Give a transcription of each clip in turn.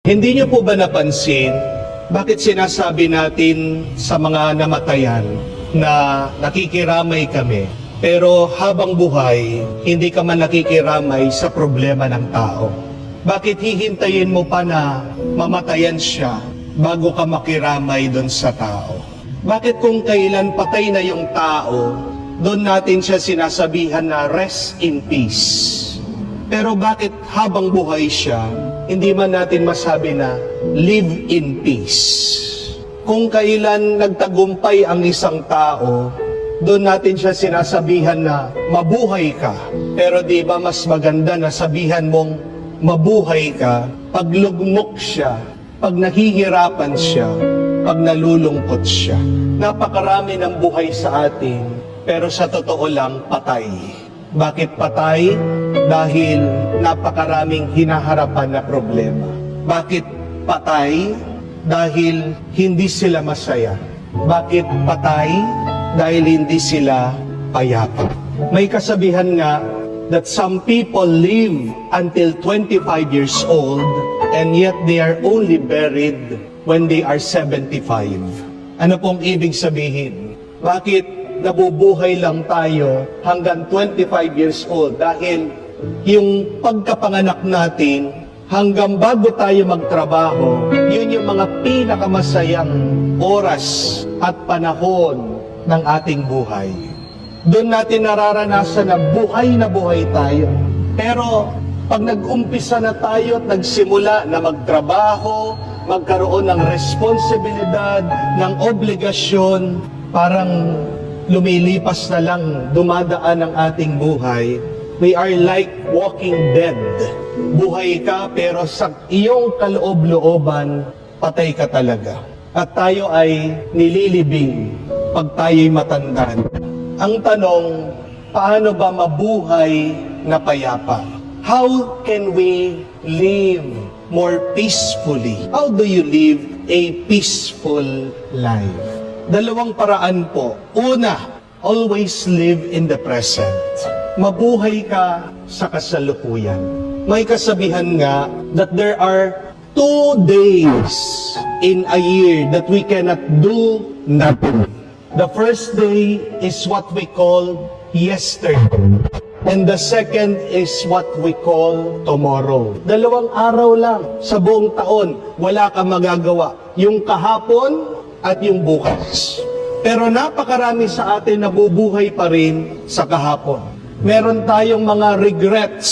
Hindi niyo po ba napansin, bakit sinasabi natin sa mga namatayan na nakikiramay kami, pero habang buhay, hindi ka man nakikiramay sa problema ng tao? Bakit hihintayin mo pa na mamatayan siya bago ka makiramay doon sa tao? Bakit kung kailan patay na yung tao, doon natin siya sinasabihan na rest in peace? Pero bakit habang buhay siya, hindi man natin masabi na live in peace? Kung kailan nagtagumpay ang isang tao, doon natin siya sinasabihan na mabuhay ka. Pero di ba mas maganda na sabihan mong mabuhay ka pag lugmok siya, pag nahihirapan siya, pag nalulungkot siya. Napakarami ng buhay sa atin, pero sa totoo lang patay. Bakit patay? Dahil napakaraming hinaharapan na problema. Bakit patay? Dahil hindi sila masaya. Bakit patay? Dahil hindi sila payapa. May kasabihan nga that some people live until 25 years old and yet they are only buried when they are 75. Ano pong ibig sabihin? Bakit nabubuhay lang tayo hanggang 25 years old? Dahil yung pagkapanganak natin, hanggang bago tayo magtrabaho, yun yung mga pinakamasayang oras at panahon ng ating buhay. Doon natin nararanasan na buhay tayo. Pero pag nag-umpisa na tayo at nagsimula na magtrabaho, magkaroon ng responsibilidad, ng obligasyon, parang lumilipas na lang, dumadaan ang ating buhay. We are like walking dead. Buhay ka, pero sa iyong kaloob-looban, patay ka talaga. At tayo ay nililibing pag tayo'y matanda. Ang tanong, paano ba mabuhay na payapa? How can we live more peacefully? How do you live a peaceful life? Dalawang paraan po. Una, always live in the present. Mabuhay ka sa kasalukuyan. May kasabihan nga that there are 2 days in a year that we cannot do nothing. The first day is what we call yesterday. And the second is what we call tomorrow. Dalawang araw lang sa buong taon, wala kang magagawa. Yung kahapon at yung bukas. Pero napakarami sa atin nabubuhay pa rin sa kahapon. Meron tayong mga regrets,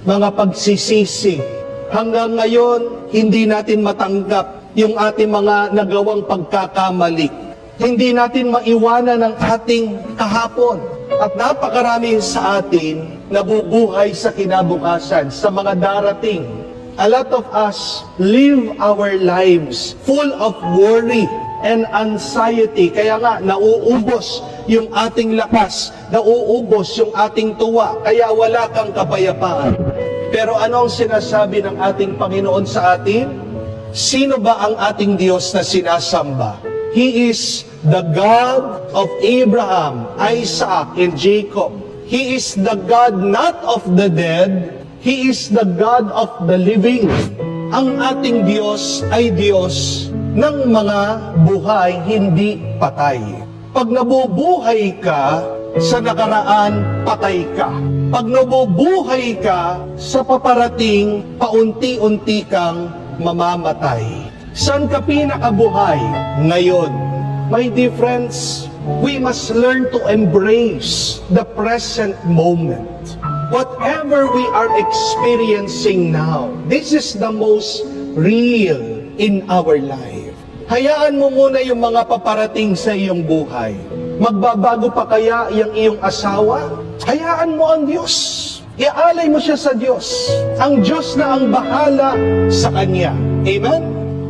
mga pagsisisi. Hanggang ngayon, hindi natin matanggap yung ating mga nagawang pagkakamali. Hindi natin maiwanan ang ating kahapon. At napakarami sa atin nabubuhay sa kinabukasan, sa mga darating. A lot of us live our lives full of worry and anxiety. Kaya nga, nauubos yung ating lakas, nauubos yung ating tuwa, kaya wala kang kapayapaan. Pero ano ang sinasabi ng ating Panginoon sa atin? Sino ba ang ating Diyos na sinasamba? He is the God of Abraham, Isaac, and Jacob. He is the God not of the dead, He is the God of the living. Ang ating Diyos ay Diyos ng mga buhay, hindi patay. Pag nabubuhay ka sa nakaraan, patay ka. Pag nabubuhay ka sa paparating, paunti-unti kang mamamatay. Saan ka pinakabuhay? Ngayon. My dear friends, we must learn to embrace the present moment. Whatever we are experiencing now, this is the most real in our life. Hayaan mo muna yung mga paparating sa iyong buhay. Magbabago pa kaya yung iyong asawa? Hayaan mo ang Diyos. Ialay mo siya sa Diyos. Ang Diyos na ang bahala sa Kanya. Amen?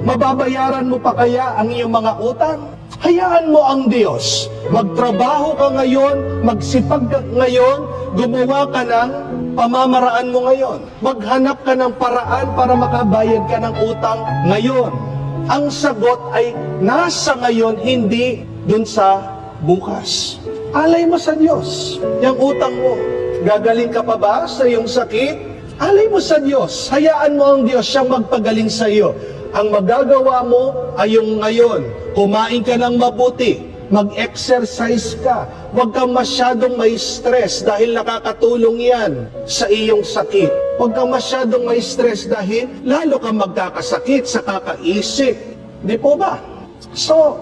Mababayaran mo pa kaya ang iyong mga utang? Hayaan mo ang Diyos. Magtrabaho ka ngayon, magsipag ka ngayon, gumawa ka ng pamamaraan mo ngayon. Maghanap ka ng paraan para makabayad ka ng utang ngayon. Ang sagot ay nasa ngayon, hindi dun sa bukas. Alay mo sa Diyos yung utang mo. Gagaling ka pa ba sa iyong sakit? Alay mo sa Diyos. Hayaan mo ang Diyos siyang magpagaling sa iyo. Ang magagawa mo ay yung ngayon. Kumain ka ng mabuti. Mag-exercise ka. Huwag kang masyadong may stress dahil nakakatulong yan sa iyong sakit. Huwag kang masyadong may stress dahil lalo kang magkakasakit sa kakaisip. Di po ba? So,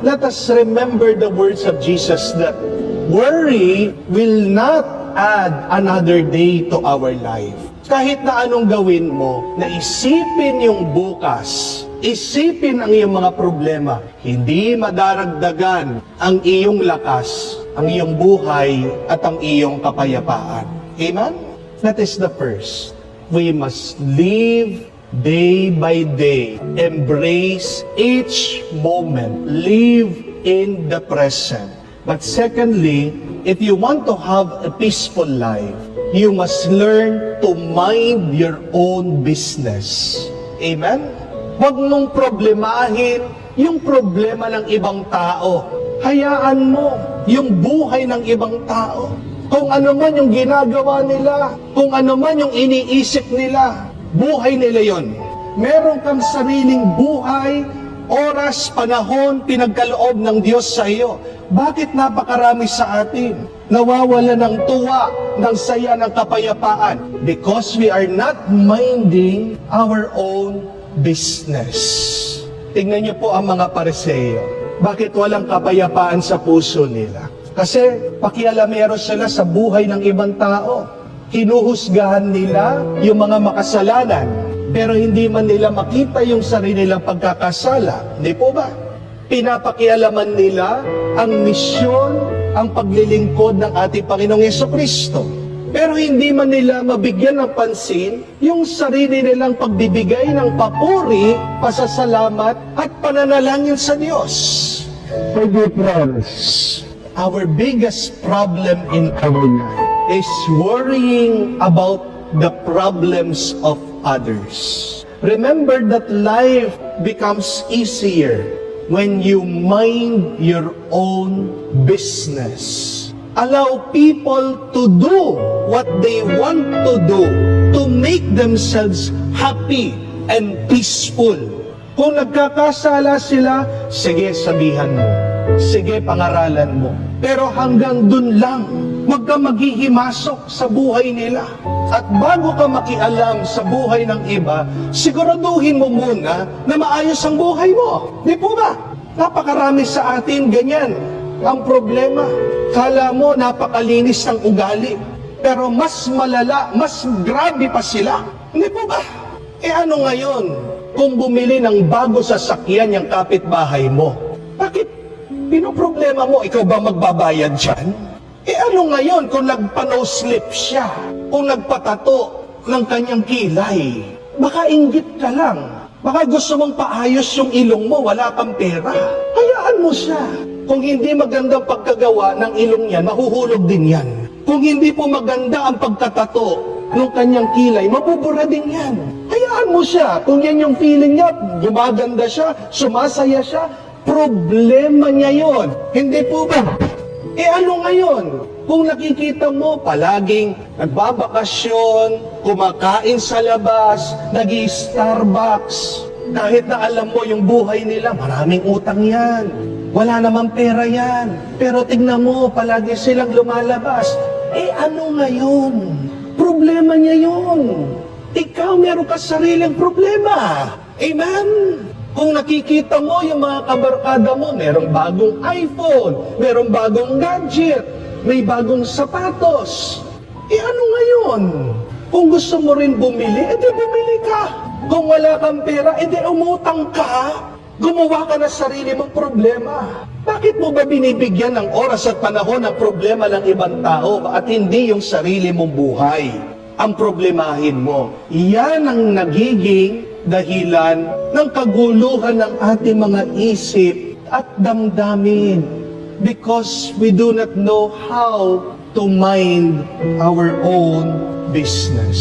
let us remember the words of Jesus that worry will not add another day to our life. Kahit na anong gawin mo, na isipin yung bukas, isipin ang iyong mga problema, hindi madaragdagan ang iyong lakas, ang iyong buhay, at ang iyong kapayapaan. Amen? That is the first. We must live day by day. Embrace each moment. Live in the present. But secondly, if you want to have a peaceful life, you must learn to mind your own business. Amen? Huwag mong problemahin yung problema ng ibang tao. Hayaan mo yung buhay ng ibang tao. Kung ano man yung ginagawa nila, kung ano man yung iniisip nila, buhay nila yon. Meron kang sariling buhay, oras, panahon, pinagkaloob ng Diyos sa iyo. Bakit napakarami sa atin nawawala ng tuwa, ng saya, ng kapayapaan? Because we are not minding our own business. Tingnan niyo po ang mga Pariseo. Bakit walang kapayapaan sa puso nila? Kasi pakialamero sila sa buhay ng ibang tao. Hinuhusgahan nila yung mga makasalanan, pero hindi man nila makita yung sarili nilang pagkakasala. Hindi po ba? Pinapakialaman nila ang misyon, ang paglilingkod ng ating Panginoong Jesucristo. Pero hindi man nila mabigyan ng pansin yung sarili nilang pagbibigay ng papuri, pasasalamat, at pananalangin sa Diyos. My dear friends, our biggest problem in our life is worrying about the problems of others. Remember that life becomes easier when you mind your own business. Allow people to do what they want to do to make themselves happy and peaceful. Kung nagkakasala sila, sige, sabihan mo. Sige, pangaralan mo. Pero hanggang dun lang, huwag ka maghihimasok sa buhay nila. At bago ka makialam sa buhay ng iba, siguraduhin mo muna na maayos ang buhay mo. Di po ba? Napakarami sa atin ganyan. Ang problema, kala mo napakalinis ng ugali. Pero mas malala, mas grabe pa sila. Hindi po ba? Ano ngayon kung bumili ng bago sasakyan yung kapitbahay mo? Bakit pinoproblema mo? Ikaw ba magbabayad dyan? Ano ngayon kung nagpa-no-slip siya? Kung nagpatato ng kanyang kilay? Baka inggit ka lang. Baka gusto mong paayos yung ilong mo, wala kang pera. Hayaan mo siya. Kung hindi magandang pagkagawa ng ilong niya, mahuhulog din yan. Kung hindi po maganda ang pagkatato ng kanyang kilay, mabubura din yan. Hayaan mo siya. Kung yan yung feeling niya, gumaganda siya, sumasaya siya, problema niya yon. Hindi po ba? Ano ngayon? Kung nakikita mo, palaging nagbabakasyon, kumakain sa labas, nag-i-Starbucks, kahit na alam mo yung buhay nila, maraming utang yan. Wala namang pera yan. Pero tignan mo, palagi silang lumalabas. Ano ngayon? Problema niya yun. Ikaw, meron ka sariling problema. Amen? Kung nakikita mo yung mga kabarkada mo, merong bagong iPhone, merong bagong gadget, may bagong sapatos. Ano ngayon? Kung gusto mo rin bumili, edi bumili ka. Kung wala kang pera, edi umutang ka. Gumawa ka na sarili mong problema. Bakit mo ba binibigyan ng oras at panahon ang problema ng ibang tao at hindi yung sarili mong buhay ang problemahin mo? Yan ang nagiging dahilan ng kaguluhan ng ating mga isip at damdamin. Because we do not know how to mind our own business.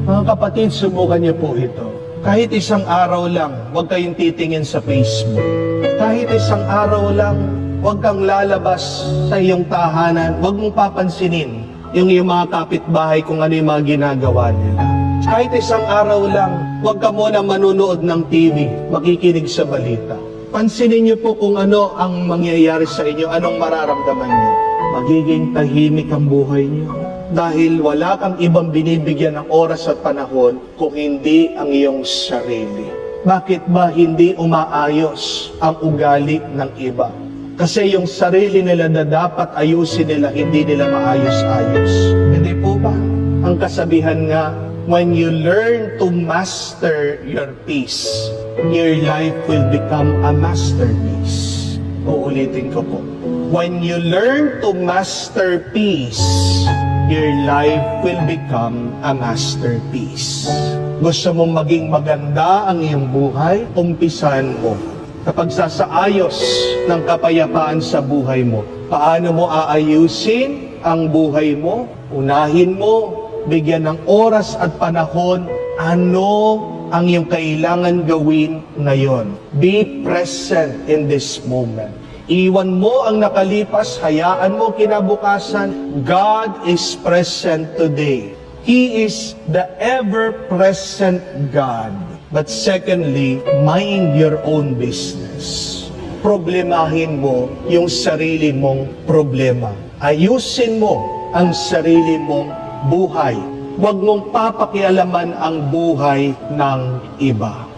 Mga kapatid, subukan niyo po ito. Kahit isang araw lang, huwag kayong titingin sa Facebook. Kahit isang araw lang, huwag kang lalabas sa iyong tahanan. Huwag mong papansinin yung iyong mga kapitbahay kung ano yung mga ginagawa nila. Kahit isang araw lang, huwag ka muna manunood ng TV, makikinig sa balita. Pansinin niyo po kung ano ang mangyayari sa inyo, anong mararamdaman niyo. Magiging tahimik ang buhay niyo. Dahil wala kang ibang binibigyan ng oras at panahon kung hindi ang iyong sarili. Bakit ba hindi umaayos ang ugali ng iba? Kasi yung sarili nila na dapat ayusin nila, hindi nila maayos-ayos. Hindi po ba? Ang kasabihan nga, when you learn to master your peace, your life will become a masterpiece. Uulitin ko po. When you learn to master peace, your life will become a masterpiece. Gusto mong maging maganda ang iyong buhay? Umpisan mo. Kapag sasaayos ng kapayapaan sa buhay mo, paano mo aayusin ang buhay mo? Unahin mo, bigyan ng oras at panahon, ano ang iyong kailangan gawin ngayon. Be present in this moment. Iwan mo ang nakalipas, hayaan mo kinabukasan. God is present today. He is the ever-present God. But secondly, mind your own business. Problemahin mo yung sarili mong problema. Ayusin mo ang sarili mong buhay. Huwag mong papakialaman ang buhay ng iba.